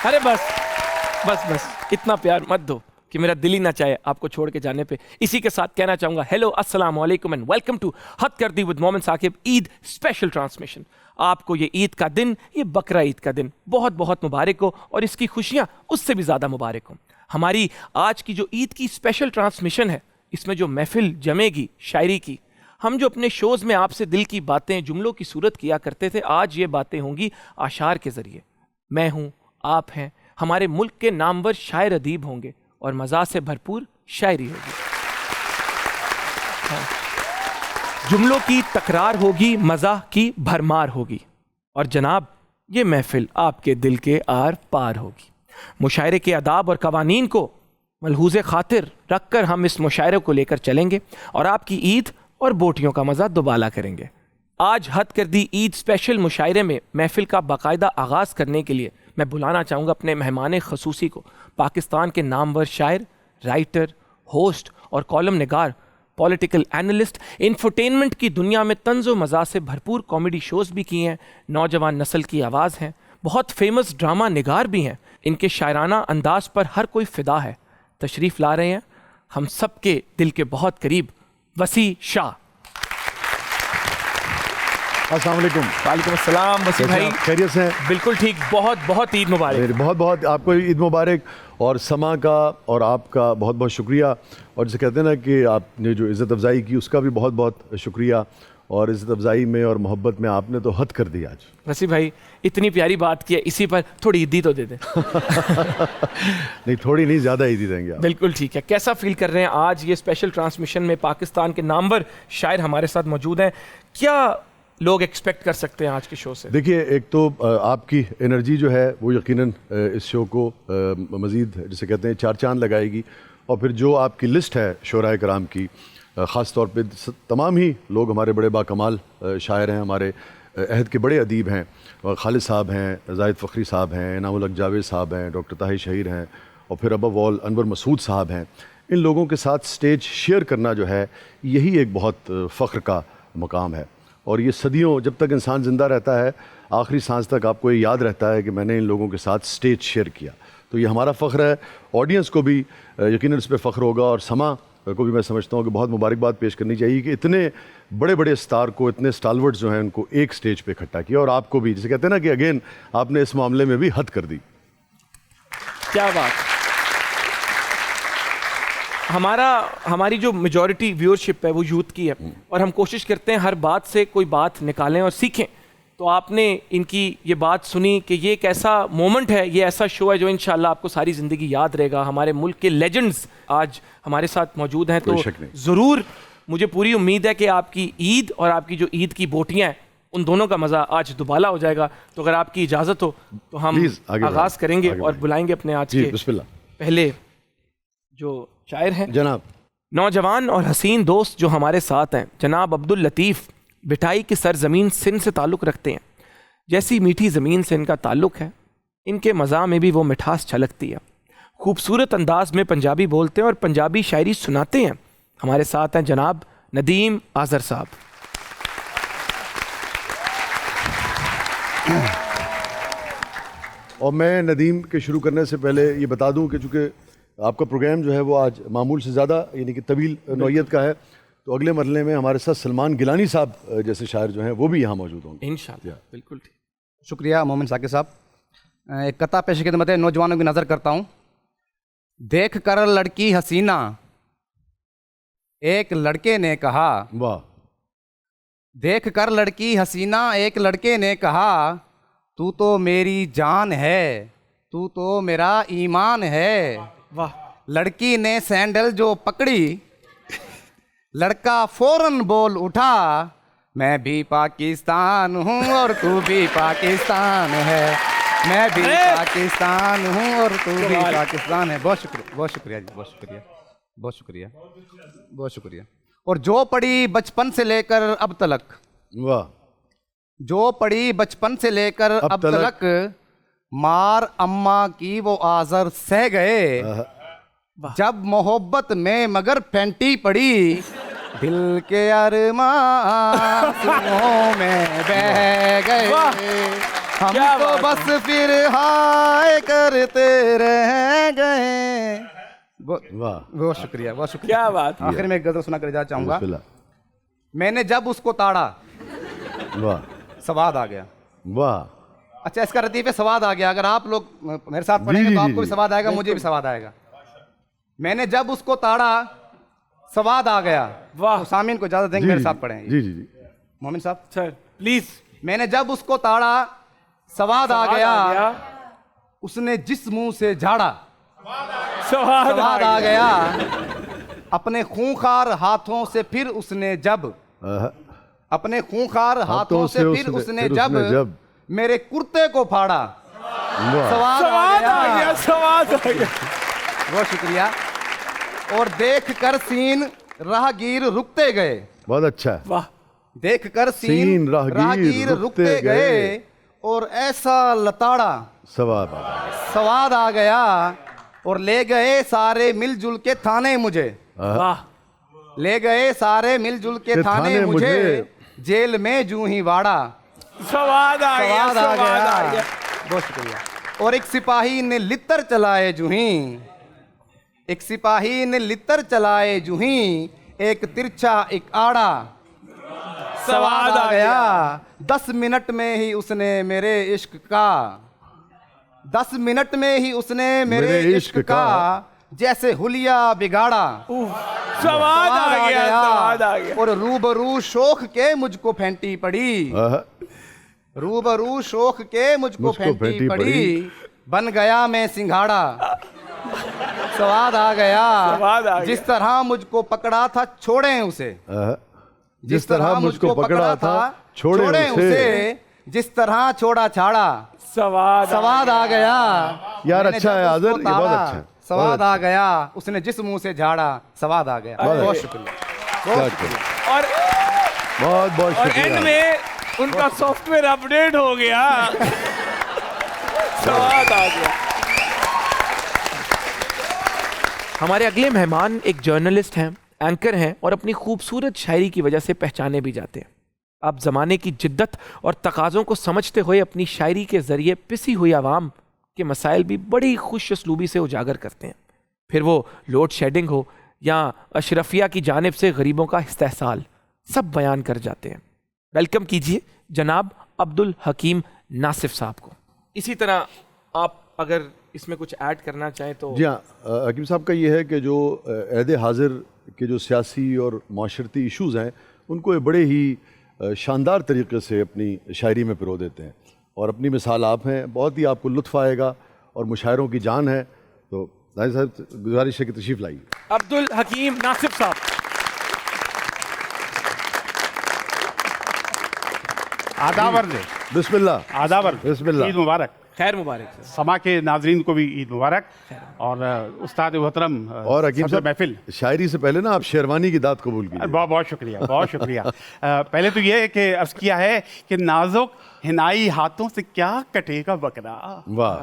ارے بس بس بس اتنا پیار مت دو کہ میرا دل ہی نہ چاہے آپ کو چھوڑ کے جانے پہ. اسی کے ساتھ کہنا چاہوں گا ہیلو السلام علیکم اینڈ ویلکم ٹو حد کر دی ود مومن ثاقب عید اسپیشل ٹرانسمیشن. آپ کو یہ عید کا دن، یہ بقرہ عید کا دن بہت بہت مبارک ہو اور اس کی خوشیاں اس سے بھی زیادہ مبارک ہوں. ہماری آج کی جو عید کی اسپیشل ٹرانسمیشن ہے اس میں جو محفل جمے گی شاعری کی، ہم جو اپنے شوز میں آپ سے دل کی باتیں جملوں کی صورت کیا کرتے تھے، آج یہ باتیں ہوں گی اشعار کے ذریعے. میں ہوں، آپ ہیں، ہمارے ملک کے نامور شاعر ادیب ہوں گے اور مزاح سے بھرپور شاعری ہوگی. جملوں کی تکرار ہوگی، مزاح کی بھرمار ہوگی اور جناب یہ محفل آپ کے دل کے آر پار ہوگی. مشاعرے کے آداب اور قوانین کو ملحوظ خاطر رکھ کر ہم اس مشاعرے کو لے کر چلیں گے اور آپ کی عید اور بوٹیوں کا مزہ دوبالا کریں گے. آج حد کر دی عید اسپیشل مشاعرے میں محفل کا باقاعدہ آغاز کرنے کے لیے میں بلانا چاہوں گا اپنے مہمان خصوصی کو، پاکستان کے نامور شاعر، رائٹر، ہوسٹ اور کالم نگار، پولیٹیکل اینالسٹ، انفرٹینمنٹ کی دنیا میں طنز و مزاح سے بھرپور کامیڈی شوز بھی کیے ہیں، نوجوان نسل کی آواز ہیں، بہت فیمس ڈرامہ نگار بھی ہیں. ان کے شاعرانہ انداز پر ہر کوئی فدا ہے. تشریف لا رہے ہیں ہم سب کے دل کے بہت قریب وسیع شاہ. السلام علیکم. وعلیکم السلام وسیع بھائی، خیریت سے ہیں؟ بالکل ٹھیک. بہت بہت عید مبارک. بہت بہت آپ کو عید مبارک اور سما کا اور آپ کا بہت بہت شکریہ. اور جسے کہتے ہیں نا کہ آپ نے جو عزت افزائی کی اس کا بھی بہت بہت شکریہ. اور عزت افزائی میں اور محبت میں آپ نے تو حد کر دی آج. وسیع بھائی اتنی پیاری بات کی ہے، اسی پر تھوڑی عیدی تو دے دیں. نہیں تھوڑی نہیں، زیادہ عیدی دیں گے آپ. بالکل ٹھیک ہے. کیسا فیل کر رہے ہیں آج یہ اسپیشل ٹرانسمیشن میں پاکستان کے نامور شاعر ہمارے ساتھ موجود ہیں؟ کیا لوگ ایکسپیکٹ کر سکتے ہیں آج کے شو سے؟ دیکھیے ایک تو آپ کی انرجی جو ہے وہ یقیناً اس شو کو مزید جسے کہتے ہیں چار چاند لگائے گی. اور پھر جو آپ کی لسٹ ہے شعراء کرام کی، خاص طور پہ تمام ہی لوگ ہمارے بڑے باکمال شاعر ہیں، ہمارے عہد کے بڑے ادیب ہیں. خالد صاحب ہیں، زاہد فخری صاحب ہیں، انعام الحق جاوید صاحب ہیں، ڈاکٹر طاہر شہیر ہیں، اور پھر ابو آل انور مسعود صاحب ہیں. ان لوگوں کے ساتھ سٹیج شیئر کرنا جو ہے یہی ایک بہت فخر کا مقام ہے. اور یہ صدیوں جب تک انسان زندہ رہتا ہے، آخری سانس تک آپ کو یہ یاد رہتا ہے کہ میں نے ان لوگوں کے ساتھ سٹیج شیئر کیا. تو یہ ہمارا فخر ہے. آڈینس کو بھی یقیناً اس پہ فخر ہوگا. اور سما کو بھی میں سمجھتا ہوں کہ بہت مبارکباد پیش کرنی چاہیے کہ اتنے بڑے بڑے اسٹار کو، اتنے اسٹالورڈز جو ہیں ان کو ایک سٹیج پہ اکٹھا کیا. اور آپ کو بھی جسے کہتے ہیں نا کہ اگین آپ نے اس معاملے میں بھی حد کر دی. کیا بات. ہماری جو میجورٹی ویورشپ ہے وہ یوتھ کی ہے اور ہم کوشش کرتے ہیں ہر بات سے کوئی بات نکالیں اور سیکھیں. تو آپ نے ان کی یہ بات سنی کہ یہ ایک ایسا مومنٹ ہے، یہ ایسا شو ہے جو انشاءاللہ آپ کو ساری زندگی یاد رہے گا. ہمارے ملک کے لیجنڈز آج ہمارے ساتھ موجود ہیں، تو ضرور مجھے پوری امید ہے کہ آپ کی عید اور آپ کی جو عید کی بوٹیاں ہیں ان دونوں کا مزہ آج دوبالا ہو جائے گا. تو اگر آپ کی اجازت ہو تو ہم آغاز کریں گے اور بلائیں گے اپنے آج کے پہلے جو شاعر ہیں، جناب نوجوان اور حسین دوست جو ہمارے ساتھ ہیں، جناب عبداللطیف بٹائی کی سرزمین سندھ سے تعلق رکھتے ہیں. جیسی میٹھی زمین سے ان کا تعلق ہے، ان کے مزاح میں بھی وہ مٹھاس چھلکتی ہے. خوبصورت انداز میں پنجابی بولتے ہیں اور پنجابی شاعری سناتے ہیں. ہمارے ساتھ ہیں جناب ندیم آذر صاحب. اور میں ندیم کے شروع کرنے سے پہلے یہ بتا دوں کہ چونکہ آپ کا پروگرام جو ہے وہ آج معمول سے زیادہ یعنی کہ طویل نوعیت کا ہے، تو اگلے مرحلے میں ہمارے ساتھ سلمان گیلانی صاحب جیسے شاعر جو ہیں وہ بھی یہاں موجود ہوں گے انشاءاللہ. بالکل ٹھیک. شکریہ مومن ثاقب صاحب. ایک قطعہ پیش خدمت نوجوانوں کی نظر کرتا ہوں. دیکھ کر لڑکی حسینہ ایک لڑکے نے کہا، واہ. دیکھ کر لڑکی حسینہ ایک لڑکے نے کہا، تو تو میری جان ہے، تو تو میرا ایمان ہے. واہ. لڑکی نے سینڈل جو پکڑی، لڑکا فوراً بول اٹھا، میں بھی پاکستان ہوں اور تو بھی پاکستان ہے، میں بھی پاکستان ہوں اور تو بھی پاکستان ہے. بہت شکریہ، بہت شکریہ جی، بہت شکریہ، بہت شکریہ، بہت شکریہ. اور جو پڑھی بچپن سے لے کر اب تلک، واہ. جو پڑھی بچپن سے لے کر اب تلک، مار اماں کی وہ آزر سہ گئے، جب محبت میں مگر پھینٹی پڑی، دل کے ارماں آنسوؤں میں بہہ گئے. ہم کیا تو بات بس پھر ہائے کرتے رہ گئے. واہ بہت شکریہ بہت شکریہ. کیا بات. آخر میں ایک غزل سنا کر جانا چاہوں گا. بسم اللہ. میں نے جب اس کو تاڑا واہ سواد آ گیا. واہ. اچھا اس کا ردیف ہے سواد آ گیا. اگر آپ لوگ میرے ساتھ پڑھیں گے جی، تو آپ جی، کو بھی جی. سواد آئے گا, مجھے بھی سواد آئے گا. میں نے جب اس کو تاڑا سواد آ گیا. واہ. تو سامعین کو اجازت دیں گے جی میرے جی ساتھ پڑھیں. جی جی جی. مومن صاحب سر پلیز. میں نے جب اس کو تاڑا سواد آ گیا, اس نے جس منہ سے جھاڑا سواد آ گیا. اپنے خونخوار ہاتھوں سے پھر اس نے جب اپنے خونخوار ہاتھوں سے پھر اس نے جب میرے کرتے کو پھاڑا سواد آ گیا. سواد آ گیا. بہت شکریہ. اور دیکھ کر سین راہگیر رکتے گئے. بہت اچھا ہے. واہ. دیکھ کر سین راہگیر رکتے گئے اور ایسا لتاڑا سواد آ گیا. اور لے گئے سارے مل جل کے تھانے مجھے. واہ. لے گئے سارے مل جل کے تھانے مجھے. جیل میں جو ہی واڑا سواد آ گیا. سواد آ گیا. بہت شکریہ. اور ایک سپاہی نے لتر چلائے جو ہی, ایک سپاہی نے لتر چلائے جو ہی, ایک ترچھا ایک آڑا سواد آ گیا. 10 منٹ میں ہی اس نے میرے عشق کا 10 منٹ میں ہی اس نے میرے عشق کا جیسے حلیہ بگاڑا سواد آ گیا. سواد آ گیا. اور روبرو شوق کے مجھ کو پھینٹی پڑی. روبرو شوق کے مجھ کو پھینٹی پڑی. بن گیا میں سنگھاڑا سواد آ گیا. جس طرح مجھ کو پکڑا تھا چھوڑیں اسے. جس طرح مجھ کو پکڑا تھا چھوڑیں اسے. جس طرح چھوڑا چھاڑا سواد آ گیا. یار اچھا ہے آذر, یہ بہت اچھا ہے. سواد آ گیا. اس نے جس منہ سے جھاڑا سواد آ گیا. بہت شکریہ. اور بہت بہت اور شکریہ. اینڈ میں ان کا سافٹ ویئر اپڈیٹ ہو گیا. سواد آ گیا. ہمارے اگلے مہمان ایک جرنلسٹ ہیں, اینکر ہیں اور اپنی خوبصورت شاعری کی وجہ سے پہچانے بھی جاتے ہیں. آپ زمانے کی جدت اور تقاضوں کو سمجھتے ہوئے اپنی شاعری کے ذریعے پسی ہوئی عوام کے مسائل بھی بڑی خوش اسلوبی سے اجاگر کرتے ہیں. پھر وہ لوڈ شیڈنگ ہو یا اشرفیہ کی جانب سے غریبوں کا استحصال, سب بیان کر جاتے ہیں. ویلکم کیجئے جناب عبدالحکیم ناصف صاحب کو. اسی طرح آپ اگر اس میں کچھ ایڈ کرنا چاہیں تو. جی ہاں, حکیم صاحب کا یہ ہے کہ جو عہد حاضر کے جو سیاسی اور معاشرتی ایشوز ہیں ان کو بڑے ہی شاندار طریقے سے اپنی شاعری میں پرو دیتے ہیں, اور اپنی مثال آپ ہیں. بہت ہی آپ کو لطف آئے گا اور مشاعروں کی جان ہے. تو ظاہر صاحب گزارش ہے کہ تشریف لائیے. عبدالحکیم ناصف صاحب. آداب عرض. بسم اللہ. آداب عرض. بسم اللہ. عید مبارک. خیر مبارک. سما کے ناظرین کو بھی عید مبارک. اور استاد محترم اور حکیم صاحب محفل, شاعری سے پہلے نا آپ شیروانی کی داد قبول کیجیے. بہت بہت شکریہ, بہت شکریہ. پہلے تو یہ ہے کہ عرض کیا ہے کہ نازک ہنائی ہاتھوں سے کیا کٹے گا بکرا. واہ.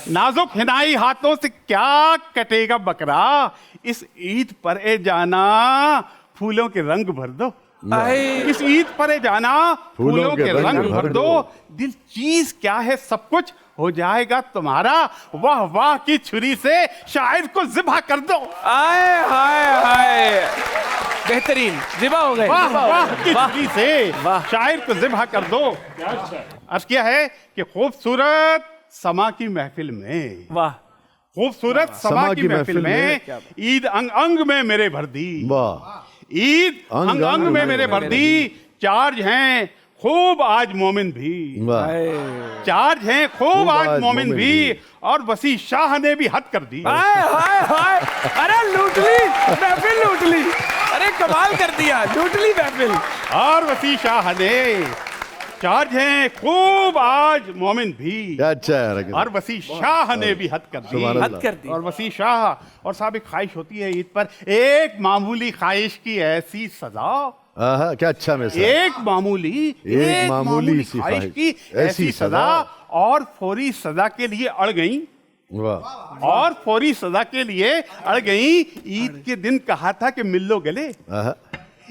نازک ہنائی ہاتھوں سے کیا کٹے گا بکرا. اس عید پر اے جانا پھولوں کے رنگ بھر دو. اس عید پر اے جانا پھولوں کے رنگ بھر دو. دل چیز کیا ہے سب کچھ ہو جائے گا تمہارا. واہ واہ کی چھری سے شاعر کو ذبح کر دو. آئے ہائے ہائے, بہترین ذبح ہو گئے. واہ واہ کی چھری سے شاعر کو ذبح کر دو. عرض کیا ہے کہ خوبصورت سما کی محفل میں, واہ, خوبصورت سما کی محفل میں عید انگ انگ میں میرے بھر دی. واہ. عید انگ انگ میں میرے بھر دی. چارج ہیں خوب آج مومن بھی. چارج ہیں خوب آج مومن بھی. اور وسیع شاہ نے بھی حد کر دی. ارے لوٹ لی محفل, لوٹ لی. ارے کمال کر دیا, لوٹ لی محفل. اور وسیع شاہ نے چارج ہیں خوب آج مومن بھی. اچھا ہے. اور وسیع شاہ نے بھی حد کر دی. حد کر دی. اور وسیع شاہ. اور صاحب ایک خواہش ہوتی ہے عید پر, ایک معمولی خواہش کی ایسی سزا. کیا اچھا مثال. ایک معمولی سی خواہش کی ایسی سزا. اور فوری سزا کے لیے اڑ گئیں. اور فوری سزا کے لیے اڑ گئیں. عید کے دن کہا تھا کہ مل لو گلے.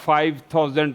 5000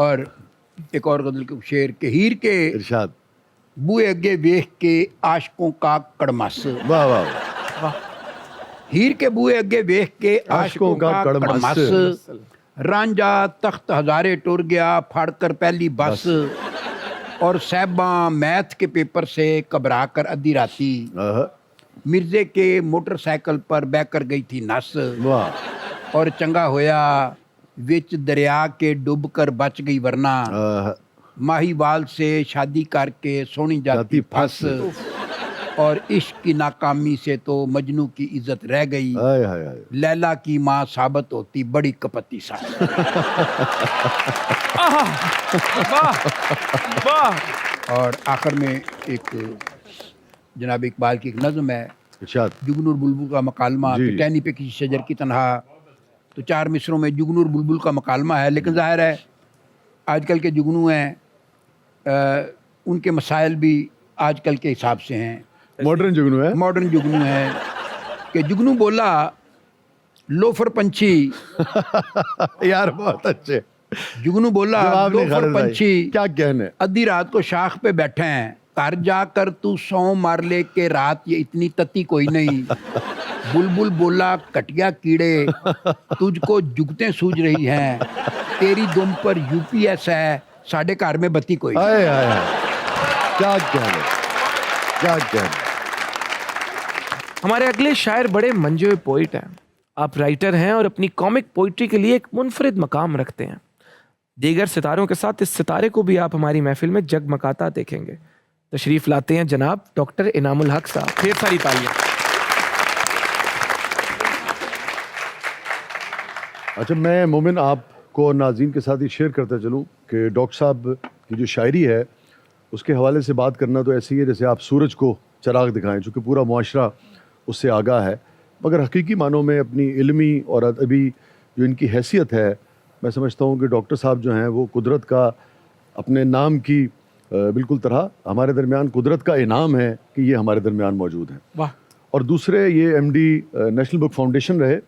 اور ایک اور غزل کے شعر کہ ہیر کے ارشاد. بوئے اگے ویخ کے عاشقوں کا کڑمس. واہ واہ. ہیر کے بوئے اگے ویخ کے عاشقوں کا کڑمس. رانجا تخت ہزارے ٹر گیا پھاڑ کر پہلی بس. اور صاحباں میتھ کے پیپر سے گھبرا کر ادھی راتی مرزے کے موٹر سائیکل پر بہ کر گئی تھی نس. واہ. اور چنگا ہویا وچ دریا کے ڈوب کر بچ گئی ورنہ ماہی وال سے شادی کر کے سونی جاتی پھنس. اور عشق کی ناکامی سے تو مجنو کی عزت رہ گئی. ہائے ہائے ہائے. لیلا کی ماں ثابت ہوتی بڑی کپتی ساس. واہ واہ. اور آخر میں ایک جناب اقبال کی ایک نظم ہے ارشاد. جگنور بلبل کا مکالمہ جی. کہ ٹہنی پہ کسی شجر کی تنہا. تو 4 مصروں میں جگنور بلبل کا مکالمہ ہے، لیکن ظاہر ہے آج کل کے جگنو ہیں ان کے مسائل بھی آج کل کے حساب سے ہیں، ماڈرن جگنو ہے. ماڈرن جگنو ہیں. کہ جگنو بولا لوفر پنچھی. یار بہت اچھے جگنو بولا جواب نہیں لوفر خالد بھائی. پنچھی کیا کہنے. ادھی رات کو شاخ پہ بیٹھے ہیں، گھر جا کر تو سو مار لے کے رات یہ اتنی تتی کوئی نہیں. بلبل بولا کٹیا کیڑے تجھ کو جگتیں سوج رہی ہیں، تیری دم پر UPS ہے ساڑھے گھر میں بتی کوئی نہیں. ہائے ہائے ہائے. کیا کہنے. کیا کہنے. ہمارے اگلے شاعر بڑے منجے ہوئے پوئٹ ہیں. آپ رائٹر ہیں اور اپنی کامک پوئٹری کے لیے ایک منفرد مقام رکھتے ہیں. دیگر ستاروں کے ساتھ اس ستارے کو بھی آپ ہماری محفل میں جگمگاتا دیکھیں گے. تشریف لاتے ہیں جناب ڈاکٹر انعام الحق صاحب. ڈھیر ساری تالیاں. اچھا میں مومن آپ کو اور ناظرین کے ساتھ یہ شیئر کرتا چلوں کہ ڈاکٹر صاحب کی جو شاعری ہے اس کے حوالے سے بات کرنا تو ایسی ہے جیسے آپ سورج کو چراغ دکھائیں، چونکہ پورا معاشرہ اس سے آگاہ ہے، مگر حقیقی معنوں میں اپنی علمی اور ادبی جو ان کی حیثیت ہے، میں سمجھتا ہوں کہ ڈاکٹر صاحب جو ہیں وہ قدرت کا اپنے نام کی بالکل طرح ہمارے درمیان قدرت کا انعام ہے کہ یہ ہمارے درمیان موجود ہیں. واہ. اور دوسرے یہ MD نیشنل بک فاؤنڈیشن رہے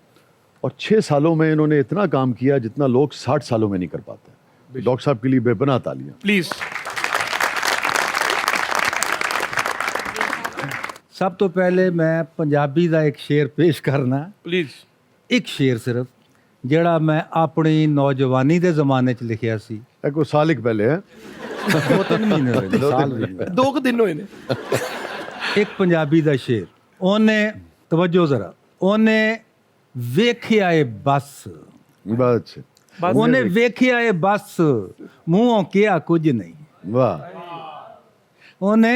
اور 6 سالوں میں انہوں نے اتنا کام کیا جتنا لوگ 60 سالوں میں نہیں کر پاتے. ڈاکٹر صاحب کے لیے بے پناہ تالیاں. پلیز. سب تو پہلے میں پنجابی دا ایک شعر پیش کرنا. پلیز. ایک شعر صرف جڑا میں اپنی نوجوانی دے زمانے چ لکھیا سی. کوئی سالک پہلے ہے 2-3 مہینے ہوئے نے، سال بھی نہیں. 2 دن ہوئے نے. ایک پنجابی دا شعر اونے توجہ ذرا اونے ویکھیا اے بس. بہت اچھے. اونے ویکھیا اے بس منہوں کیا کچھ نہیں. واہ. اونے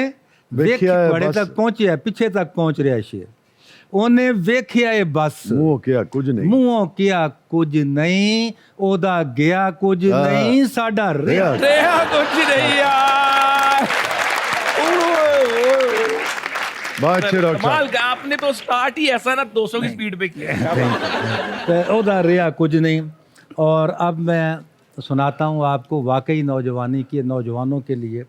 ویکھیا اے بڑے بس. تک پہنچیا پیچھے تک پہنچ رہا شعر. اونے ویکھیا اے بس منہ کیا کچھ نہیں. منہوں کیا کچھ نہیں اودا گیا کچھ نہیں ساڈا رہیا. رہا کچھ نہیں یار. بہت اچھے ڈاکٹر کمال صاحب. کا آپ نے تو سٹارٹ ہی ایسا نا 200 کی سپیڈ پہ کیا. اودا رہیا کچھ نہیں. اور اب میں سناتا ہوں آپ کو واقعی نوجوانی کے نوجوانوں کے لیے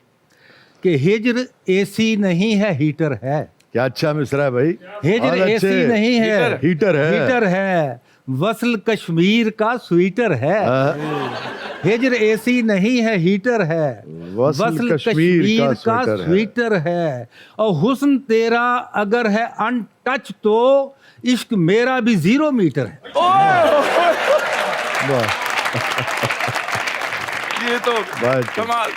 کہ ہجر AC نہیں ہے ہیٹر ہے. کیا اچھا مصرع ہے بھائی. ہجر AC نہیں ہے ہیٹر ہے. ہیٹر ہے. وصل کشمیر کا سویٹر ہے. ہجر AC نہیں ہے ہیٹر ہے. وصل کشمیر کا سویٹر ہے. اور حسن تیرا اگر ہے ان ٹچ تو عشق میرا بھی 0 میٹر ہے. یہ تو کمال.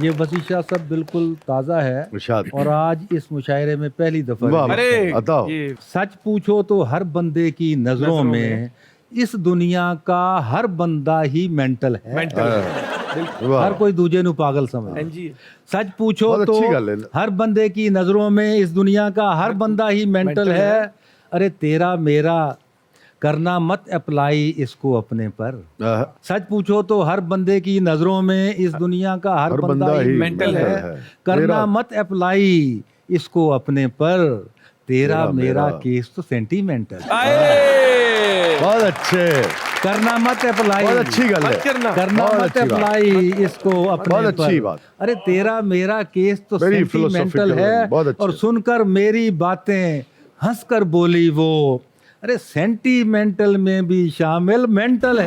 یہ وسیشہ سب بالکل تازہ ہے ارشاد. اور آج اس مشاعرے میں پہلی دفعہ واہ. ارے عطا. یہ سچ پوچھو تو ہر بندے کی نظروں میں اس دنیا کا ہر بندہ ہی مینٹل ہے. ہر کوئی دوجے نو پاگل سمجھ. جی. سچ پوچھو بہت تو اچھی گل ہے. ہر بندے کی نظروں میں اس دنیا کا ہر بندہ ہی مینٹل ہے. ارے تیرا میرا کرنا مت اپلائی اس کو اپنے پر. سچ پوچھو تو ہر بندے کی نظروں میں اس دنیا کا ہر بندہ ہی مینٹل ہے. کرنا مت اپلائی اس کو اپنے پر. تیرا میرا کیس تو سینٹیمنٹل. بہت اچھے. کرنا مت اپلائی. بہت اچھی گل ہے. کرنا مت اپلائی اس کو اپنے پر. بہت اچھی بات. ارے تیرا میرا کیس تو سینٹیمنٹل ہے. اور سن کر میری باتیں ہنس کر بولی وہ ارے سینٹیمنٹل میں بھی شامل مینٹل ہے.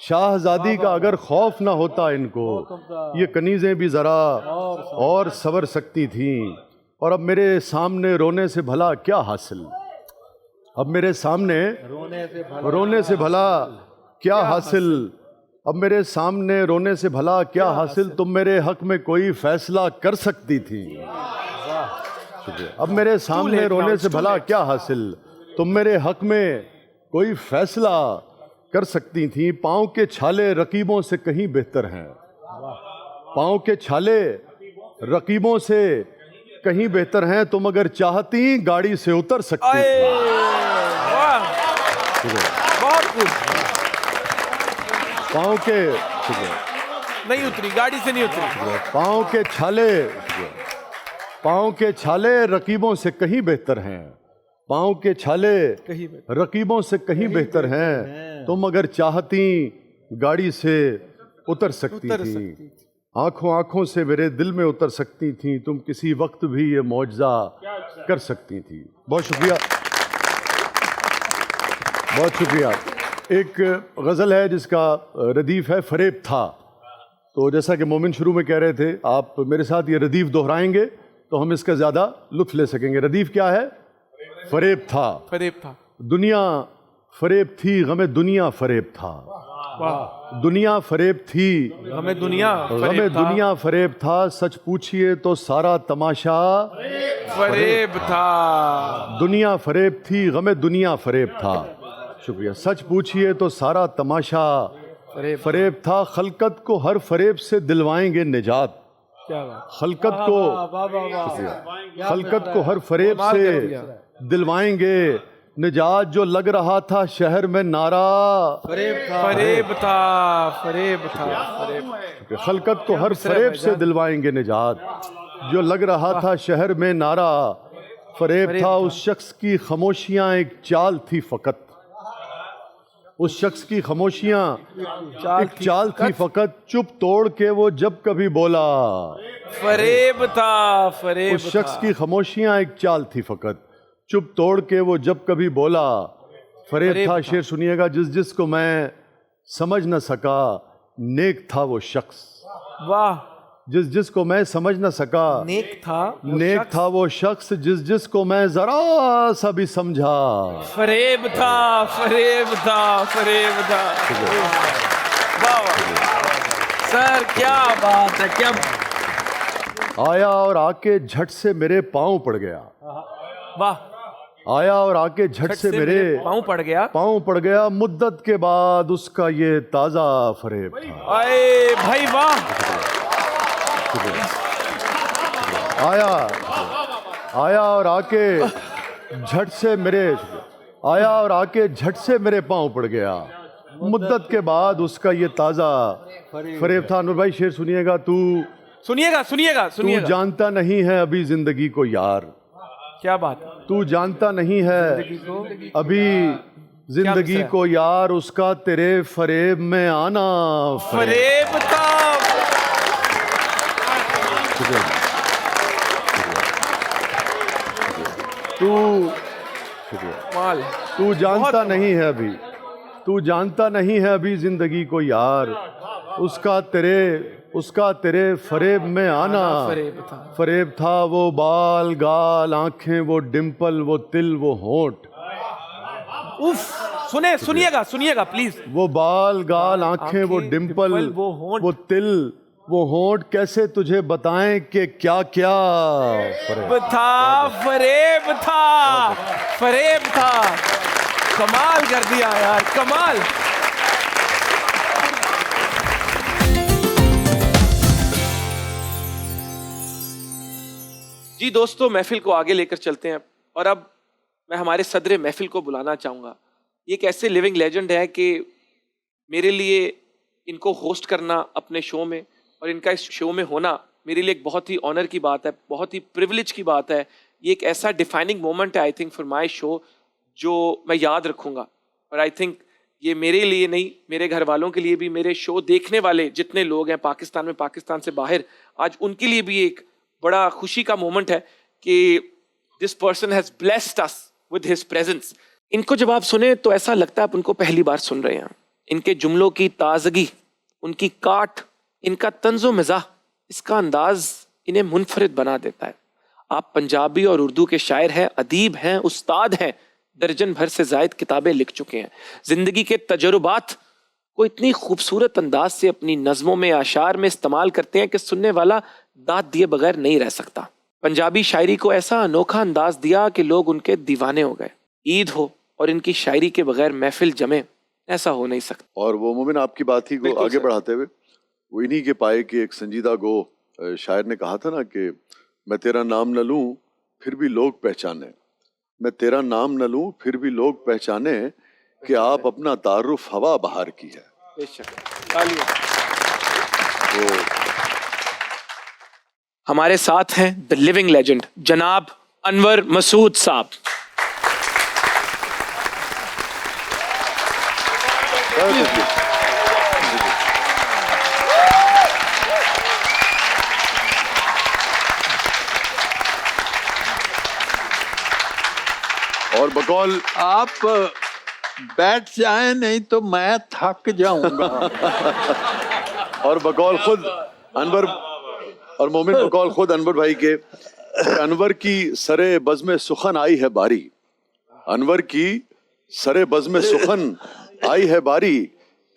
شاہزادی کا اگر خوف نہ ہوتا ان کو یہ کنیزیں بھی ذرا اور سنور سکتی تھیں. اور اب میرے سامنے رونے سے بھلا کیا حاصل, اب میرے سامنے رونے سے بھلا کیا حاصل, اب میرے سامنے رونے سے بھلا کیا حاصل, تم میرے حق میں کوئی فیصلہ کر سکتی تھی. اب میرے سامنے رونے سے بھلا کیا حاصل, تم میرے حق میں کوئی فیصلہ کر سکتی تھیں. پاؤں کے چھالے رقیبوں سے کہیں بہتر ہیں, پاؤں کے چھالے رقیبوں سے کہیں بہتر ہیں. تم اگر چاہتی گاڑی سے اتر سکتی تھی. بہت کچھ پاؤں کے نہیں اتری, گاڑی سے نہیں اتری. پاؤں کے چھالے رقیبوں سے کہیں بہتر ہیں, پاؤں کے چھالے رقیبوں سے کہیں بہتر ہیں. تم اگر چاہتی گاڑی سے اتر سکتی تھی. آنکھوں آنکھوں سے میرے دل میں اتر سکتی تھیں. تم کسی وقت بھی یہ معجزہ کر سکتی تھی. بہت شکریہ, بہت شکریہ. ایک غزل ہے جس کا ردیف ہے فریب تھا. تو جیسا کہ مومن شروع میں کہہ رہے تھے, آپ میرے ساتھ یہ ردیف دہرائیں گے تو ہم اس کا زیادہ لطف لے سکیں گے. ردیف کیا ہے؟ فریب تھا. فریب تھا. دنیا فریب تھی, غم دنیا فریب تھا. دنیا فریب تھی, غم دنیا غم دنیا فریب تھا. سچ پوچھئے تو سارا تماشا فریب تھا. دنیا فریب تھی, غم دنیا فریب تھا. شکریہ. سچ پوچھئے تو سارا تماشا فریب تھا. خلقت کو ہر فریب سے دلوائیں گے نجات. خلقت کو ہر فریب سے دلوائیں گے نجات. جو لگ رہا تھا شہر میں نعرہ فریب تھا. فریب تھا. خلقت کو ہر فریب سے دلوائیں گے نجات. جو لگ رہا تھا شہر میں نعرہ فریب تھا. اس شخص کی خاموشیاں ایک چال تھی فقط, اس شخص کی خاموشیاں ایک چال تھی فقط. چپ توڑ کے وہ جب کبھی بولا فریب تھا. فریب. اس شخص کی خاموشیاں ایک چال تھی فقط. چپ توڑ کے وہ جب کبھی بولا فریب تھا. شعر سنیے گا. جس جس کو میں سمجھ نہ سکا نیک تھا وہ شخص. واہ. جس جس کو میں سمجھ نہ سکا نیک تھا وہ شخص. جس جس کو میں ذرا سا بھی سمجھا فریب تھا. فریب تھا. فریب تھا. واہ سر, کیا بات ہے. کیا آیا اور آ کے جھٹ سے میرے پاؤں پڑ گیا. واہ. آیا اور آ کے جھٹ سے میرے پاؤں پڑ گیا. مدت کے بعد اس کا یہ تازہ فریب تھا. اے بھائی واہ. آیا اور آ کے جھٹ سے میرے پاؤں پڑ گیا. مدت کے بعد اس کا یہ تازہ فریب تھا. انور بھائی شعر سنیے گا. سنیے گا. تو جانتا نہیں ہے ابھی زندگی کو یار. کیا بات. تو جانتا نہیں ہے ابھی زندگی کو یار. اس کا تیرے فریب میں آنا فریب تھا. تو جانتا نہیں ہے ابھی زندگی کو یار. اس کا تیرے فریب میں آنا فریب تھا. وہ بال گال آنکھیں, وہ ڈمپل, وہ تل, وہ ہونٹ. سنیے گا پلیز. وہ بال گال آنکھیں, وہ ڈمپل, وہ تل, وہ ہونٹ. کیسے تجھے بتائیں کہ کیا کیا فریب تھا. فریب تھا. فریب تھا. کمال کر دیا یار, کمال. جی دوستو, محفل کو آگے لے کر چلتے ہیں. اور اب میں ہمارے صدر محفل کو بلانا چاہوں گا. یہ ایک ایسے لیونگ لیجنڈ ہے کہ میرے لیے ان کو ہوسٹ کرنا اپنے شو میں اور ان کا اس شو میں ہونا میرے لیے ایک بہت ہی آنر کی بات ہے, بہت ہی پریویلیج کی بات ہے. یہ ایک ایسا ڈیفائننگ مومنٹ ہے آئی تھنک فار مائی شو جو میں یاد رکھوں گا. اور آئی تھنک یہ میرے لیے نہیں, میرے گھر والوں کے لیے بھی, میرے شو دیکھنے والے جتنے لوگ ہیں پاکستان میں, پاکستان سے باہر, آج ان کے لیے بھی ایک بڑا خوشی کا مومنٹ ہے کہ this person has blessed us with his presence. ان کو جب آپ سنیں تو ایسا لگتا ہے آپ ان کو پہلی بار سن رہے ہیں. ان کے جملوں کی تازگی، ان کی کاٹ، ان کا طنز و مزاح، اس کا انداز انہیں منفرد بنا دیتا ہے۔ آپ پنجابی اور اردو کے شاعر ہیں، ادیب ہیں، استاد ہیں، درجن بھر سے زائد کتابیں لکھ چکے ہیں۔ زندگی کے تجربات کو اتنی خوبصورت انداز سے اپنی نظموں میں، اشعار میں استعمال کرتے ہیں کہ سننے والا داد دیے بغیر نہیں رہ سکتا۔ پنجابی شاعری کو ایسا انوکھا انداز دیا کہ لوگ ان کے دیوانے ہو گئے۔ عید ہو اور ان کی شاعری کے بغیر محفل جمے، ایسا ہو نہیں سکتا۔ اور وہ مومن آپ کی بات ہی کو آگے بڑھاتے ہوئے وہ انہی کے پائے کہ ایک سنجیدہ گو شاعر نے کہا تھا نا کہ میں تیرا نام نہ لوں پھر بھی لوگ پہچانے، میں تیرا نام نہ لوں پھر بھی لوگ پہچانے کہ آپ اپنا تعارف ہوا بہار کی ہے۔ بے شک، تالیاں۔ ہمارے ساتھ ہیں دی لیونگ لیجنڈ جناب انور مسعود صاحب۔ اور بقول آپ بیٹھ جائیں نہیں تو میں تھک جاؤں گا۔ اور بقول خود انور اور مومن بقول خود انور بھائی کے انور کی سرے بزم سخن آئی ہے باری، انور کی سرے بزم سخن آئی ہے باری،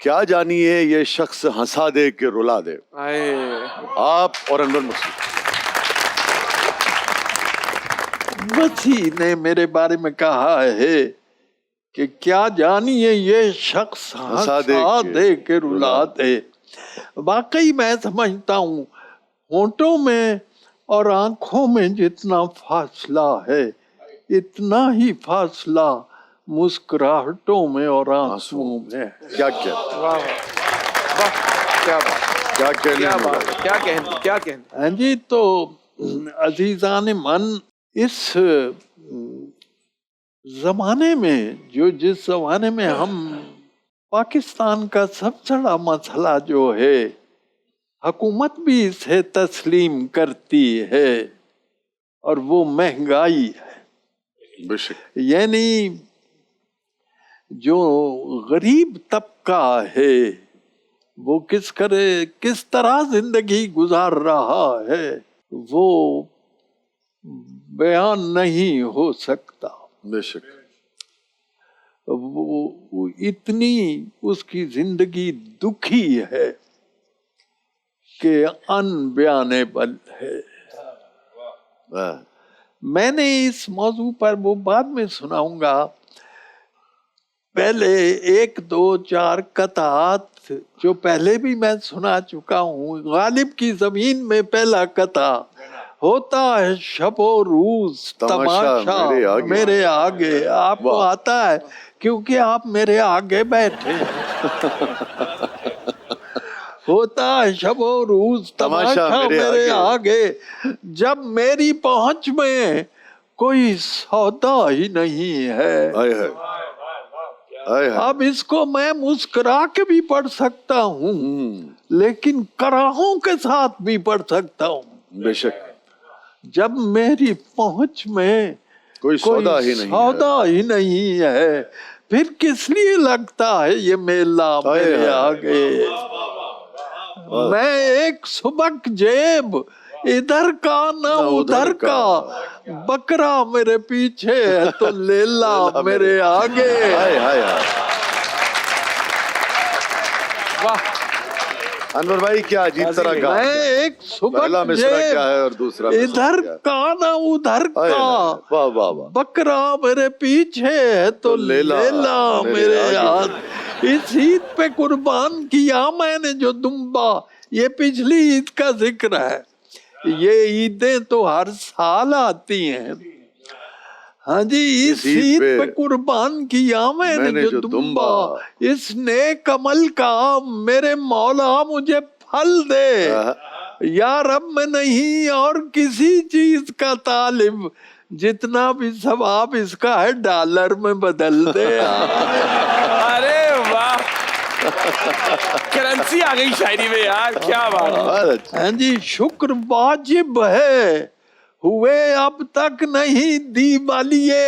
کیا جانیے یہ شخص ہنسا دے کہ رلا دے۔ آپ اور انور مسعود۔ مسیح نے میرے بارے میں کہا ہے کہ کیا جانیے یہ شخص ہنسا دے کہ رلا دے۔ واقعی میں سمجھتا ہوں ہونٹوں میں اور آنکھوں میں جتنا فاصلہ ہے اتنا ہی فاصلہ مسکراہٹوں میں اور آنسوؤں میں۔ کیا کیا کیا کہنے۔ ہاں جی، تو عزیزان من، اس زمانے میں جس زمانے میں ہم پاکستان کا سب سے بڑا مسئلہ جو ہے، حکومت بھی اسے تسلیم کرتی ہے، اور وہ مہنگائی ہے۔ بے شک۔ یعنی جو غریب طبقہ ہے وہ کس طرح زندگی گزار رہا ہے وہ بیان نہیں ہو سکتا۔ بے شک۔ وہ اتنی اس کی زندگی دکھی ہے کہ انبیانیبل ہے۔ میں نے اس موضوع پر وہ بعد میں سناؤں گا، پہلے 1 2 4 قطعات جو پہلے بھی میں سنا چکا ہوں۔ غالب کی زمین میں پہلا قطع، ہوتا ہے شب و روز تماشا میرے آگے۔ آپ کو آتا ہے کیونکہ آپ میرے آگے بیٹھے۔ ہوتا ہے شب و روز تماشا میرے آگے، جب میری پہنچ میں کوئی سودا ہی نہیں ہے۔ اب اس کو میں مسکرا کے بھی پڑھ سکتا ہوں، لیکن کراہوں کے ساتھ بھی پڑھ سکتا ہوں۔ بے شک۔ جب میری پہنچ میں کوئی سودا ہی نہیں ہے، پھر کس لیے لگتا ہے یہ میلہ میرے آگے۔ میں ایک سبک جیب، ادھر کا نہ ادھر کا، بکرا میرے پیچھے ہے تو لیلا میرے آگے۔ واہ انور بھائی کیا عجیب طرح کا، میں ایک پہلا سبک مصرع جیب، کیا ہے اور دوسرا ادھر کا نہ ادھر کا، بکرا میرے پیچھے ہے تو لیلا میرے ہاتھ۔ اس عید پہ قربان کیا میں نے جو دمبا، یہ پچھلی عید کا ذکر ہے۔ یہ عیدیں تو ہر سال آتی ہیں۔ ہاں جی، اس عید پہ قربان کیا میں نے جو دمبا، اس نیک عمل کا میرے مولا مجھے پھل دے۔ یا رب میں نہیں اور کسی چیز کا طالب، جتنا بھی ثواب اس کا ہے ڈالر میں بدل دے۔ ارے واہ، کرنسی آ گئی شاعری میں یار، کیا بات۔ ہاں جی، شکر واجب ہے ہوئے اب تک نہیں دیوالیے،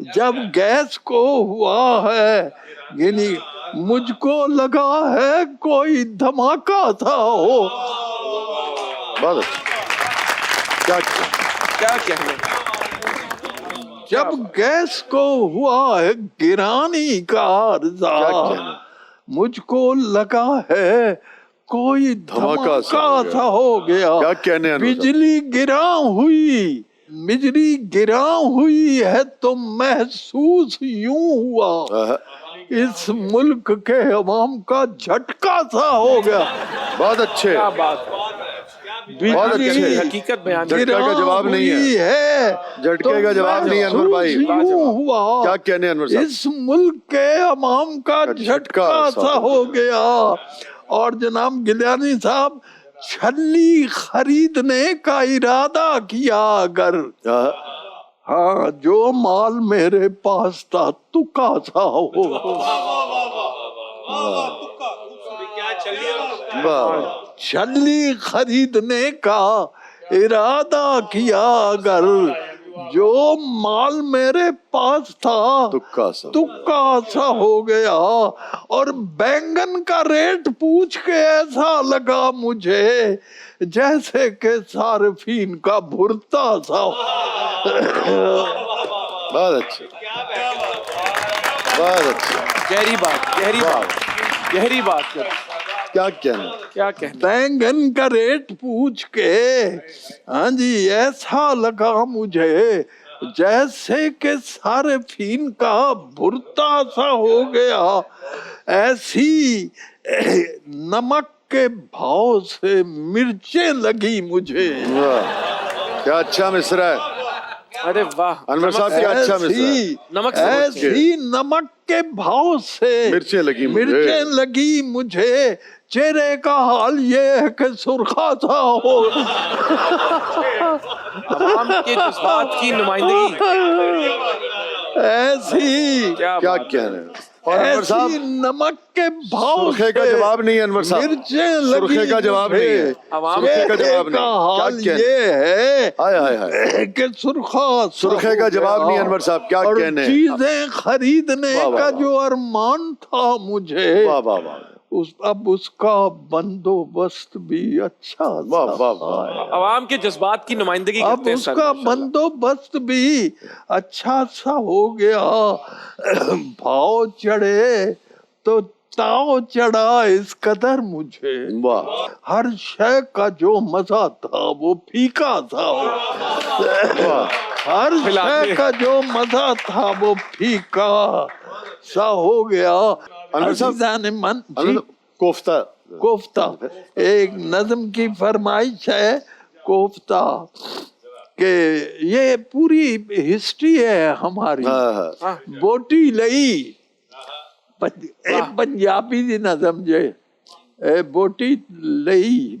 جب گیس کو ہوا ہے گنی مجھ کو لگا ہے کوئی دھماکہ تھا ہو. بہت اچھا. کیا کہنے. جب گیس کو ہوا ہے گرانی کا عرضہ مجھ کو لگا ہے کوئی دھماکہ سا ہو گیا. کیا کہنے ہیں بجلی گراں ہوئی ہے تو محسوس یوں ہوا اس ملک کے عوام کا جھٹکا سا ہو گیا. بہت اچھے. کیا بات ہے. بہت اچھے. حقیقت بیان. جھٹکے کا جواب نہیں ہے. جھٹکے کا جواب نہیں ہے انور بھائی. کیا کہنے ہیں انور صاحب. اس ملک کے عوام کا جھٹکا سا ہو گیا. اور جناب گلیانی صاحب چھلی خریدنے کا ارادہ کیا اگر ہاں جو مال میرے پاس تھا تکا سا ہو. چھلی خریدنے کا ارادہ کیا اگر جو مال میرے پاس تھا تکا سا ہو گیا. اور بینگن کا ریٹ پوچھ کے ایسا لگا مجھے جیسے کہ صارفین کا بھرتا سا. بہت اچھا. بہت اچھا. گہری بات. کیا کہنا. کیا کہنا. بینگن کا ریٹ پوچھ کے ہاں جی ایسا لگا مجھے جیسے کہ صارفین کا بھرتا سا ہو گیا. ایسی نمک کے بھاؤ سے مرچیں لگی مجھے. کیا اچھا مصرع ہے. ارے واہ. انور صاحب کیا اچھا مصرع ہے. ایسی نمک کے بھاؤ سے مرچیں لگی مجھے چہرے کا حال یہ ہے کہ سرخا تھا ہو. عوام کے جذبات کی نمائندگی. ایسی کیا کہہ رہے ہیں. ایسی نمک کے بھاؤ سرخے کا جواب نہیں ہے انور صاحب. مرچیں سرخے کا جواب نہیں ہے. عوام کا جواب کا حال یہ ہے کہ سرخے کا جواب نہیں انور صاحب. کیا کہنے. چیزیں خریدنے کا جو ارمان تھا مجھے اب اس کا بندوبست بھی اچھا. عوام کے جذبات کی نمائندگی اب کرتے ہیں. اس کا بندوبست بھی اچھا سا ہو گیا. بھاؤ چڑھے تو تاؤ چڑھا اس قدر مجھے. ہر شے کا جو مزہ تھا وہ پھیکا تھا. ہر شے کا جو مزہ تھا وہ پھیکا سا ہو گیا. کوفتہ ایک نظم کی فرمائش ہے. کوفتہ کہ یہ پوری ہسٹری ہے ہماری. بوٹی لئی پنجابی دی نظم جے بوٹی لئی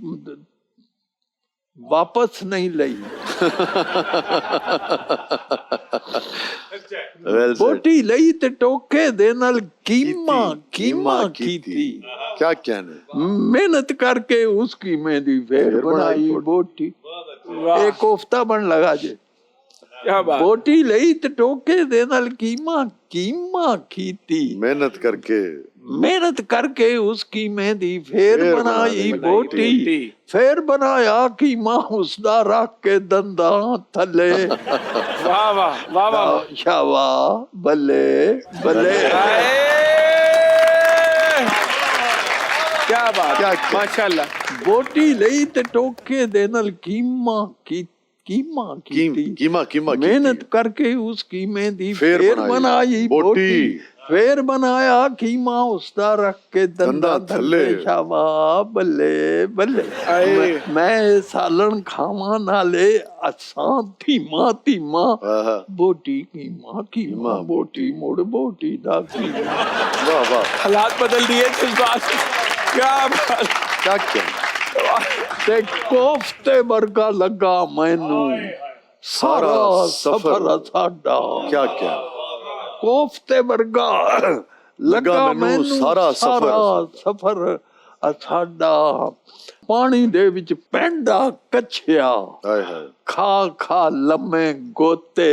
واپس نہیں لئی. بوٹی لئی تے ٹوکے دے نال کیما کیتی. کیا کہنے. محنت کر کے اس کی مہندی پھر بنائی بوٹی. ایک کوفتہ بن لگا جے. بوٹی لئی تے ٹوکے دے نال کیما کیتی. محنت کر کے اس کی مہندی پھر بنائی بوٹی. پھر بنایا کیما اس دا رکھ کے دنداں تھلے. واہ واہ واہ واہ. شاباش بلے بلے. کیا بات. ماشاءاللہ. بوٹی لئی تے ٹوکے دے نال کیما محنت کر کے اس کی مہندی پھر بنائی بوٹی. پھر بنایا کیما اس دا رکھ کے دندا تھلے. شاباش بلے بلے. میں سالن کھاواں نالے اساں تھیما بوٹی کیما بوٹی مڑ بوٹی دا کیما. حالات بدل دیے جذبات. کیا تے کوفتے برگا لگا مینوں سارا سفر ساڈا. کیا کوفتے برگا لگا مینوں سارا سفر ساڈا. پانی دے وچ پینڈا کچھیا کھا لمے گوتے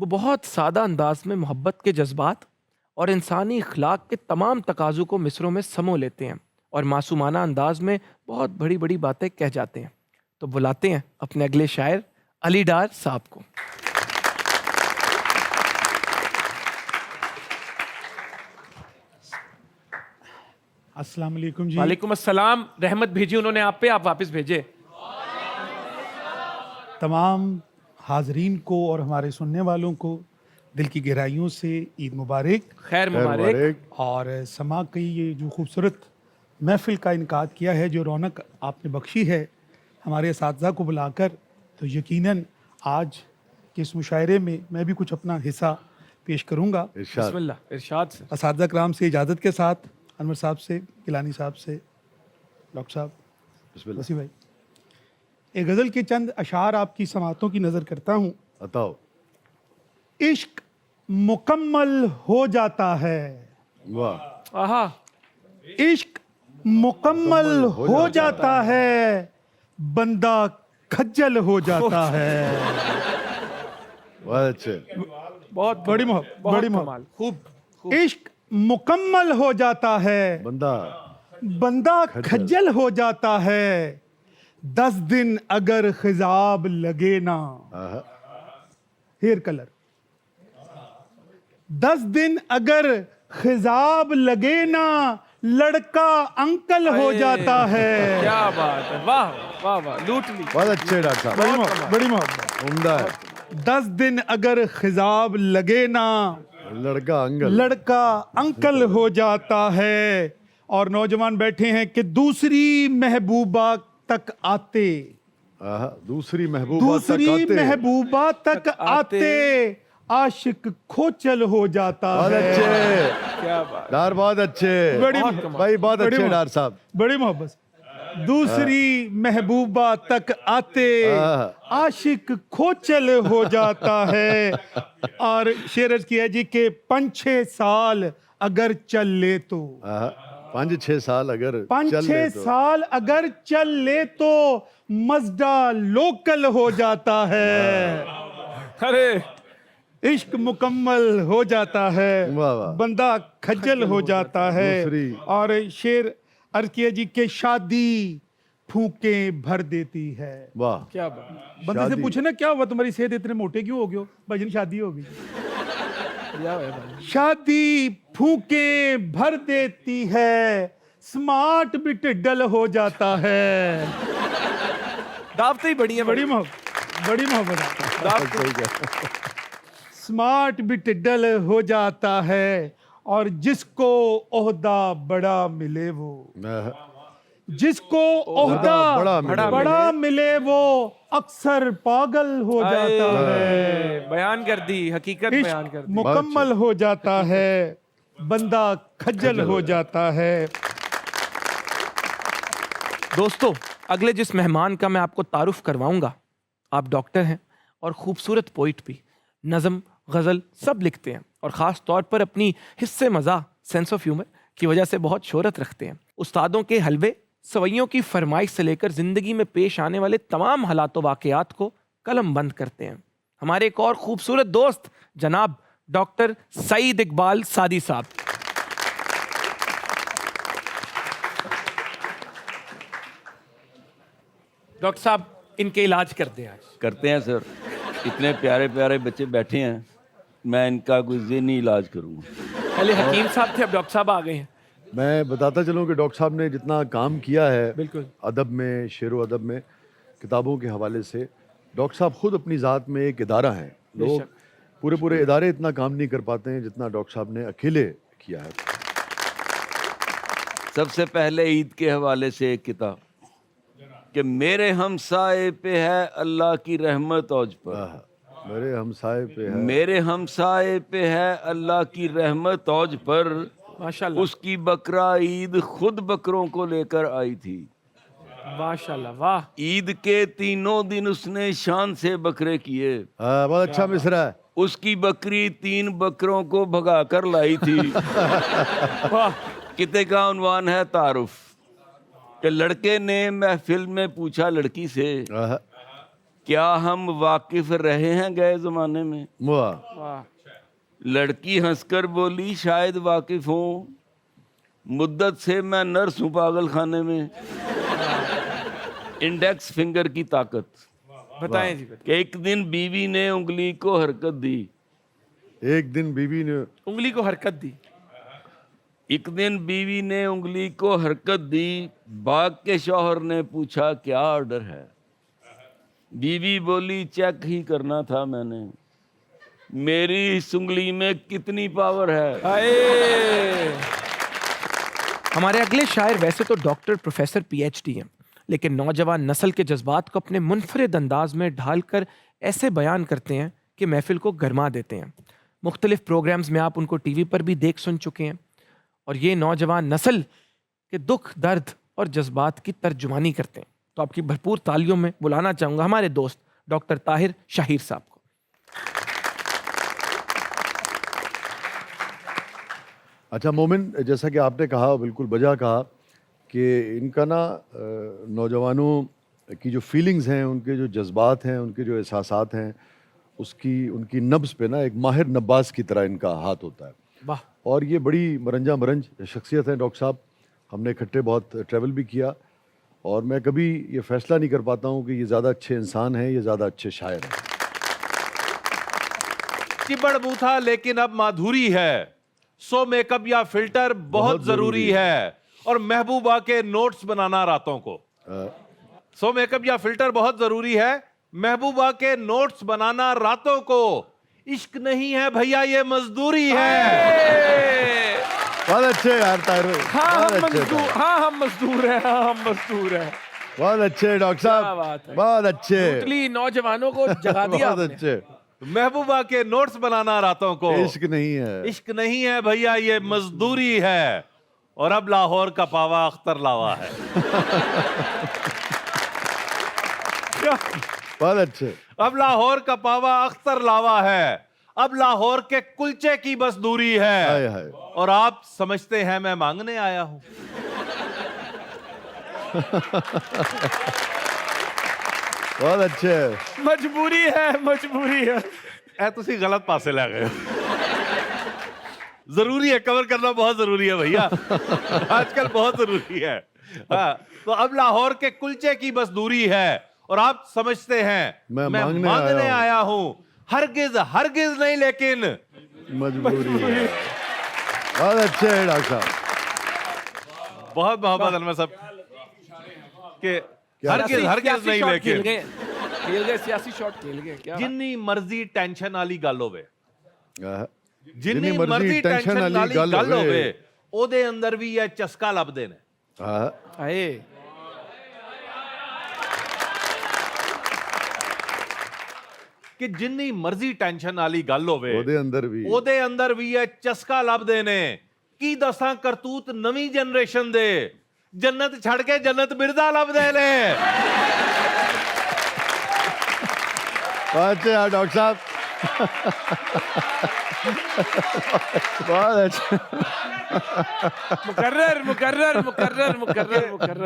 وہ بہت سادہ انداز میں محبت کے جذبات اور انسانی اخلاق کے تمام تقاضوں کو مصروں میں سمو لیتے ہیں اور معصومانہ انداز میں بہت بڑی بڑی باتیں کہہ جاتے ہیں. تو بلاتے ہیں اپنے اگلے شاعر علی ڈار صاحب کو. السلام علیکم جی. وعلیکم السلام. رحمت بھیجی انہوں نے آپ پہ, آپ واپس بھیجے. تمام حاضرین کو اور ہمارے سننے والوں کو دل کی گہرائیوں سے عید مبارک. خیر مبارک. اور سما کی یہ جو خوبصورت محفل کا انعقاد کیا ہے, جو رونق آپ نے بخشی ہے ہمارے اساتذہ کو بلا کر, تو یقیناً آج کے اس مشاعرے میں میں بھی کچھ اپنا حصہ پیش کروں گا. بسم اللہ. ارشاد سے. اساتذہ کرام سے اجازت کے ساتھ, انور صاحب سے, گیلانی صاحب سے, ڈاکٹر صاحب, وسیع بھائی, ایک غزل کے چند اشعار آپ کی سماعتوں کی نظر کرتا ہوں. بتاؤ. عشق مکمل ہو جاتا ہے. واہ. آہا. عشق مکمل ہو جاتا ہے, بندہ کھجل ہو جاتا ہے. بہت اچھے. بہت بڑی محبت, بڑی کمال. محبت. خوب. عشق مکمل ہو جاتا ہے, بندہ کھجل ہو جاتا ہے. 10 دن اگر خضاب لگے نا, ہیئر کلر, 10 دن اگر خضاب لگے نا, لڑکا انکل ہو جاتا ہے. کیا بات ہے. واہ واہ واہ, لوٹ لی. بہت اچھے ڈاکٹر صاحب. بڑی محبت. عمدہ ہے. 10 دن اگر خضاب لگے نا, لڑکا انکل ہو جاتا ہے. اور نوجوان بیٹھے ہیں کہ دوسری محبوبہ تک آتے, دوسری محبوبہ تک آتے, عاشق کھوچل ہو جاتا ہے. کیا بات. ڈار بہت اچھے بھائی, بہت اچھے ڈار صاحب. بڑی محبت. دوسری محبوبہ تک آتے, عاشق کھوچل ہو جاتا ہے. اور شعر عرض کیا جی کہ 5-6 سال اگر چل لے تو, 5-6 سال اگر 5-6 سال اگر چل لے تو, مزدہ لوکل ہو جاتا ہے. ارے عشق مکمل ہو جاتا ہے, بندہ کھجل ہو جاتا ہے. اور شعر عرض کیا جی کہ شادی پھونکیں بھر دیتی ہے. واہ. کیا بات. بندے سے پوچھے نا کیا ہوا, تمہاری صحت اتنے موٹے کیوں ہو گئے ہو؟ بھائی جان شادی ہو گئی. شادی پھونکیں بھر دیتی ہے, سمارٹ بھی ٹڈل ہو جاتا ہے. دعوتیں ہی بڑی ہیں. بڑی محبت, بڑی محبت. سمارٹ بھی ٹڈل ہو جاتا ہے, اور جس کو عہدہ بڑا ملے وہ, جس کو عہدہ بڑا ملے وہ اکثر پاگل ہو جاتا ہے. بیان کر دی حقیقت, بیان کر دی. مکمل ہو جاتا ہے, بندہ کھجل ہو جاتا ہے. دوستو, اگلے جس مہمان کا میں آپ کو تعارف کرواؤں گا, آپ ڈاکٹر ہیں اور خوبصورت پوئٹ بھی, نظم غزل سب لکھتے ہیں, اور خاص طور پر اپنی حصے مزاح سینس آف ہیومر کی وجہ سے بہت شہرت رکھتے ہیں. استادوں کے حلوے سوئیوں کی فرمائش سے لے کر زندگی میں پیش آنے والے تمام حالات و واقعات کو قلم بند کرتے ہیں. ہمارے ایک اور خوبصورت دوست جناب ڈاکٹر سعید اقبال سعدی صاحب. ڈاکٹر صاحب ان کے علاج کرتے ہیں. آج کرتے ہیں سر, اتنے پیارے پیارے بچے بیٹھے ہیں, میں ان کا کوئی ذہنی علاج کروں گا. پہلے حکیم صاحب تھے, اب ڈاکٹر صاحب آ گئے ہیں. میں بتاتا چلوں کہ ڈاکٹر صاحب نے جتنا کام کیا ہے بالکل ادب میں, شعر و ادب میں, کتابوں کے حوالے سے, ڈاکٹر صاحب خود اپنی ذات میں ایک ادارہ ہیں. لوگ پورے ادارے اتنا کام نہیں کر پاتے ہیں جتنا ڈاکٹر صاحب نے اکیلے کیا ہے. سب سے پہلے عید کے حوالے سے ایک کتاب کہ میرے ہمسائے پہ ہے اللہ کی رحمت اوج پر, میرے ہمسائے پہ ہے, میرے ہمسائے پہ ہے اللہ کی رحمت اوج پر, ماشاءاللہ. اس کی بکرا عید خود بکروں کو لے کر آئی تھی. ماشاءاللہ. واہ. عید کے 3 دن اس نے شان سے بکرے کیے. بہت اچھا مصرع ہے. اس کی بکری 3 بکروں کو بھگا کر لائی تھی. کتے کا عنوان ہے تعارف, کہ لڑکے نے محفل میں پوچھا لڑکی سے کیا ہم واقف رہے ہیں گئے زمانے میں؟ واہ لڑکی ہنس کر بولی شاید واقف ہوں، مدت سے میں نرس ہوں پاگل خانے میں۔ انڈیکس فنگر کی طاقت۔ بتائیں جی، کہ ایک دن بیوی نے انگلی کو حرکت دی، ایک دن بیوی نے انگلی کو حرکت دی، ایک دن بیوی نے انگلی کو حرکت دی، باغ کے شوہر نے پوچھا کیا آرڈر ہے؟ بیوی بولی چیک ہی کرنا تھا میں نے، میری اس انگلی میں کتنی پاور ہے۔ ہمارے اگلے شاعر ویسے تو doctor, professor, P H D ہیں، لیکن نوجوان نسل کے جذبات کو اپنے منفرد انداز میں ڈھال کر ایسے بیان کرتے ہیں کہ محفل کو گرما دیتے ہیں۔ مختلف پروگرامز میں آپ ان کو ٹی وی پر بھی دیکھ سن چکے ہیں، اور یہ نوجوان نسل کے دکھ، درد اور جذبات کی ترجمانی کرتے ہیں۔ تو آپ کی بھرپور تالیوں میں بلانا چاہوں گا ہمارے دوست ڈاکٹر طاہر شاہیر صاحب کو۔ اچھا مومن، جیسا کہ آپ نے کہا، بالکل بجا کہا کہ ان کا نا نوجوانوں کی جو فیلنگز ہیں، ان کے جو جذبات ہیں، ان کے جو احساسات ہیں، ان کی نبض پہ نا ایک ماہر نباز کی طرح ان کا ہاتھ ہوتا ہے۔ واہ، اور یہ بڑی مرنجا مرنج شخصیت ہے ڈاکٹر صاحب۔ ہم نے اکٹھے بہت ٹریول بھی کیا، اور میں کبھی یہ فیصلہ نہیں کر پاتا ہوں کہ یہ زیادہ اچھے انسان ہیں یا زیادہ اچھے شاعر ہیں۔ چبڑ منہ تھا لیکن اب مادھوری ہے، سو میک اپ یا فلٹر بہت ضروری ہے، اور محبوبہ کے نوٹس بنانا راتوں کو۔ سو میک اپ یا فلٹر بہت ضروری ہے، محبوبہ کے نوٹس بنانا راتوں کو، عشق نہیں ہے بھیا یہ مزدوری ہے۔ بہت اچھے یار طاہر، ہم مزدور ہیں۔ بہت اچھے ڈاکٹر صاحب، بہت اچھے، نوجوانوں کو جگا دیا بہت اچھے۔ محبوبہ کے نوٹس بنانا راتوں کو، عشق نہیں ہے، عشق نہیں ہے بھیا یہ مزدوری ہے، اور اب لاہور کا پاوا اختر لاوا ہے۔ بہت اچھے۔ اب لاہور کا پاوا اختر لاوا ہے، اب لاہور کے کلچے کی بس دوری ہے، اور آپ سمجھتے ہیں میں مانگنے آیا ہوں۔ بہت اچھے۔ مجبوری ہے۔ اے تسی غلط پاسے لے گئے ہو۔ ضروری ہے، کور کرنا بہت ضروری ہے بھیا، آج کل بہت ضروری ہے۔ تو اب لاہور کے کلچے کی بس دوری ہے، اور آپ سمجھتے ہیں میں مانگنے آیا ہوں، ہرگز نہیں لیکن مجبوری ہے۔ بہت اچھے ہیں ڈاکٹر صاحب، بہت محبت علمہ صاحب کہ ہرگز نہیں لیکن کھیل گئے سیاسی شاٹ کھیل گئے کیا؟ جنی مرضی ٹینشن والی گل ہوے، جنی مرضی ٹینشن والی گل ہوے، او دے اندر بھی یہ چسکا لبدے نے۔ آئے کہ جنی مرضی ٹینشن والی گل ہوے، او دے اندر بھی یہ چسکا لبدے نے۔ کی دساں کرتوت نویں جنریشن دے، جنت چھڑ کے جنت مرزا لبدے نے۔ اچھے ہیں ڈاکٹر صاحب، بہت اچھے۔ مقرر۔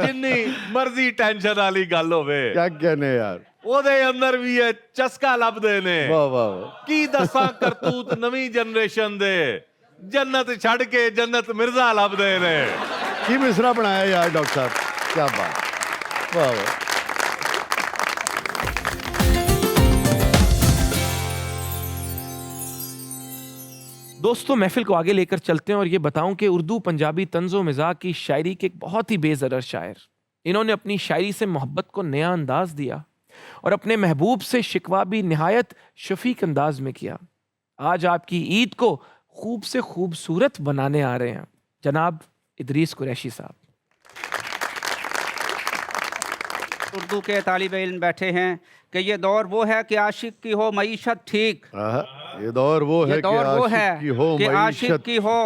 جنی مرضی ٹینشن والی گل ہوے، کیا کہنے یار، او دے اندر بھی یہ چسکا لبدے نے۔ واہ واہ، کی دساں کرتوت نویں جنریشن دے، جنت چھڑ کے جنت مرزا لبدے نے۔ کی مصرع بنایا یار ڈاکٹر صاحب، کیا بات، واہ واہ۔ دوستوں، محفل کو آگے لے کر چلتے ہیں اور یہ بتاؤں کہ اردو پنجابی طنز و مزاح کی شاعری کے ایک بہت ہی بے ضرر شاعر، انہوں نے اپنی شاعری سے محبت کو نیا انداز دیا اور اپنے محبوب سے شکوہ بھی نہایت شفیق انداز میں کیا۔ آج آپ کی عید کو خوب سے خوبصورت بنانے آ رہے ہیں جناب ادریس قریشی صاحب۔ اردو کے طالب علم بیٹھے ہیں کہ یہ دور وہ ہے کہ عاشق کی ہو معیشت ٹھیک، یہ دور وہ ہے کہ عاشق کی ہو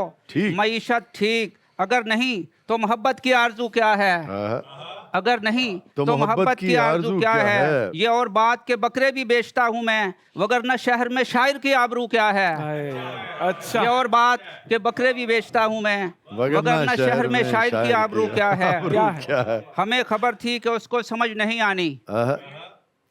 معیشت ٹھیک، اگر نہیں تو محبت کی آرزو کیا ہے، اگر نہیں تو محبت کی آرزو کیا ہے، یہ اور بات کہ بکرے بھی بیچتا ہوں میں وگرنہ شہر میں شاعر کی آبرو کیا ہے، اچھا، یہ اور بات کہ بکرے بھی بیچتا ہوں میں وگرنہ شہر میں شاعر کی آبرو کیا ہے۔ ہمیں خبر تھی کہ اس کو سمجھ نہیں آنی،